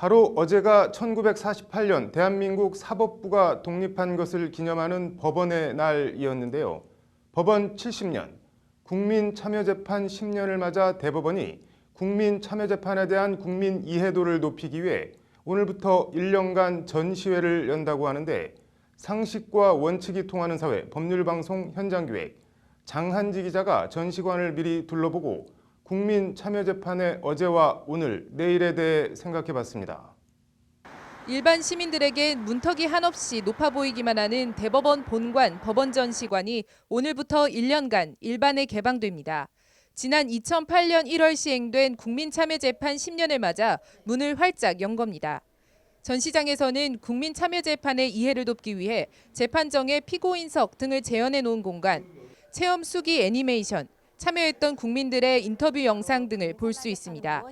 바로 어제가 1948년 대한민국 사법부가 독립한 것을 기념하는 법원의 날이었는데요. 법원 70년, 국민참여재판 10년을 맞아 대법원이 국민참여재판에 대한 국민 이해도를 높이기 위해 오늘부터 1년간 전시회를 연다고 하는데 상식과 원칙이 통하는 사회 법률방송 현장기획 장한지 기자가 전시관을 미리 둘러보고 국민참여재판의 어제와 오늘, 내일에 대해 생각해봤습니다. 일반 시민들에겐 문턱이 한없이 높아 보이기만 하는 대법원 본관 법원 전시관이 오늘부터 1년간 일반에 개방됩니다. 지난 2008년 1월 시행된 국민참여재판 10년을 맞아 문을 활짝 연 겁니다. 전시장에서는 국민참여재판의 이해를 돕기 위해 재판정의 피고인석 등을 재현해 놓은 공간, 체험 수기 애니메이션, 참여했던 국민들의 인터뷰 영상 등을 볼 수 있습니다.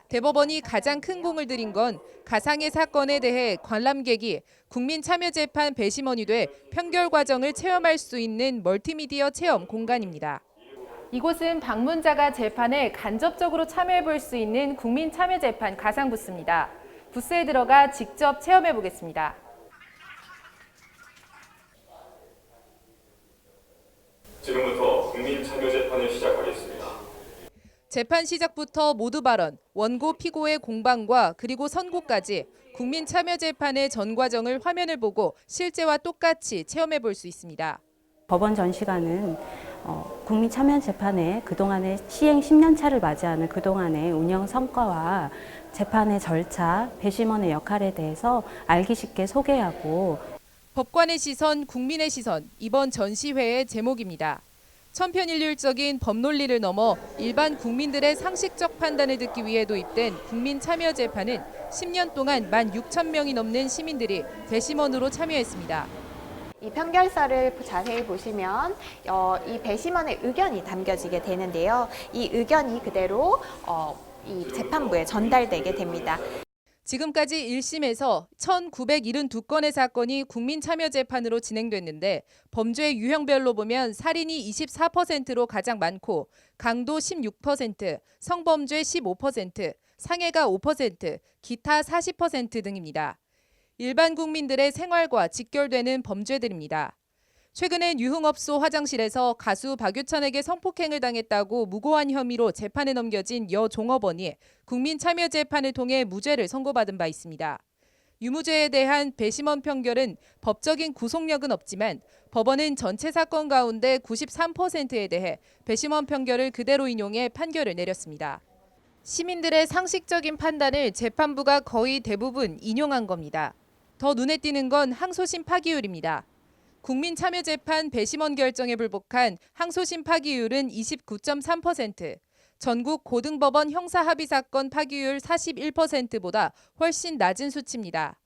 대법원이 가장 큰 공을 들인 건 가상의 사건에 대해 관람객이 국민참여재판 배심원이 돼 판결 과정을 체험할 수 있는 멀티미디어 체험 공간입니다. 이곳은 방문자가 재판에 간접적으로 참여해 볼 수 있는 국민참여재판 가상 부스입니다. 부스에 들어가 직접 체험해 보겠습니다. 지금부터 국민참여재판을 시작하겠습니다. 재판 시작부터 모두 발언, 원고 피고의 공방과 그리고 선고까지 국민참여재판의 전 과정을 화면을 보고 실제와 똑같이 체험해 볼 수 있습니다. 법원 전시관은 국민참여재판의 그동안의 시행 10년 차를 맞이하는 그동안의 운영 성과와 재판의 절차, 배심원의 역할에 대해서 알기 쉽게 소개하고 법관의 시선, 국민의 시선, 이번 전시회의 제목입니다. 천편일률적인 법 논리를 넘어 일반 국민들의 상식적 판단을 듣기 위해 도입된 국민참여재판은 10년 동안 16,000명이 넘는 시민들이 배심원으로 참여했습니다. 이 판결서를 자세히 보시면 이 배심원의 의견이 담겨지게 되는데요. 이 의견이 그대로 이 재판부에 전달되게 됩니다. 지금까지 1심에서 1,972건의 사건이 국민참여재판으로 진행됐는데 범죄 유형별로 보면 살인이 24%로 가장 많고 강도 16%, 성범죄 15%, 상해가 5%, 기타 40% 등입니다. 일반 국민들의 생활과 직결되는 범죄들입니다. 최근엔 유흥업소 화장실에서 가수 박유천에게 성폭행을 당했다고 무고한 혐의로 재판에 넘겨진 여 종업원이 국민참여재판을 통해 무죄를 선고받은 바 있습니다. 유무죄에 대한 배심원 판결은 법적인 구속력은 없지만 법원은 전체 사건 가운데 93%에 대해 배심원 판결을 그대로 인용해 판결을 내렸습니다. 시민들의 상식적인 판단을 재판부가 거의 대부분 인용한 겁니다. 더 눈에 띄는 건 항소심 파기율입니다. 국민참여재판 배심원 결정에 불복한 항소심 파기율은 29.3%, 전국 고등법원 형사합의사건 파기율 41%보다 훨씬 낮은 수치입니다.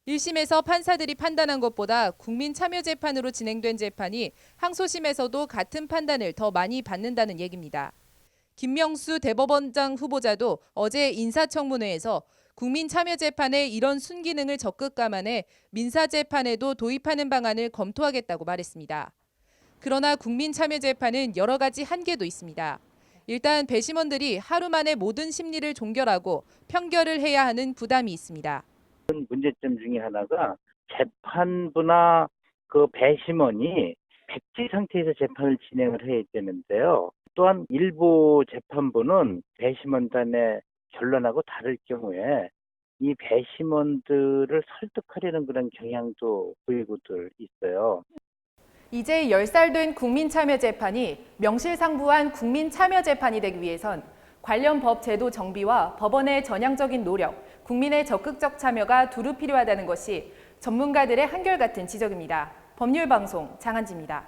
1심에서 판사들이 판단한 것보다 국민참여재판으로 진행된 재판이 항소심에서도 같은 판단을 더 많이 받는다는 얘기입니다. 김명수 대법원장 후보자도 어제 인사청문회에서 국민참여재판의 이런 순기능을 적극 감안해 민사재판에도 도입하는 방안을 검토하겠다고 말했습니다. 그러나 국민참여재판은 여러 가지 한계도 있습니다. 일단 배심원들이 하루 만에 모든 심리를 종결하고 평결을 해야 하는 부담이 있습니다. 문제점 중에 하나가 재판부나 그 배심원이 백지 상태에서 재판을 진행을 해야 되는데요. 또한 일부 재판부는 배심원단의 결론하고 다를 경우에 이 배심원들을 설득하려는 그런 경향도 보이고들 있어요. 이제 10살 된 국민참여재판이 명실상부한 국민참여재판이 되기 위해선 관련 법 제도 정비와 법원의 전향적인 노력, 국민의 적극적 참여가 두루 필요하다는 것이 전문가들의 한결같은 지적입니다. 법률방송 장한지입니다.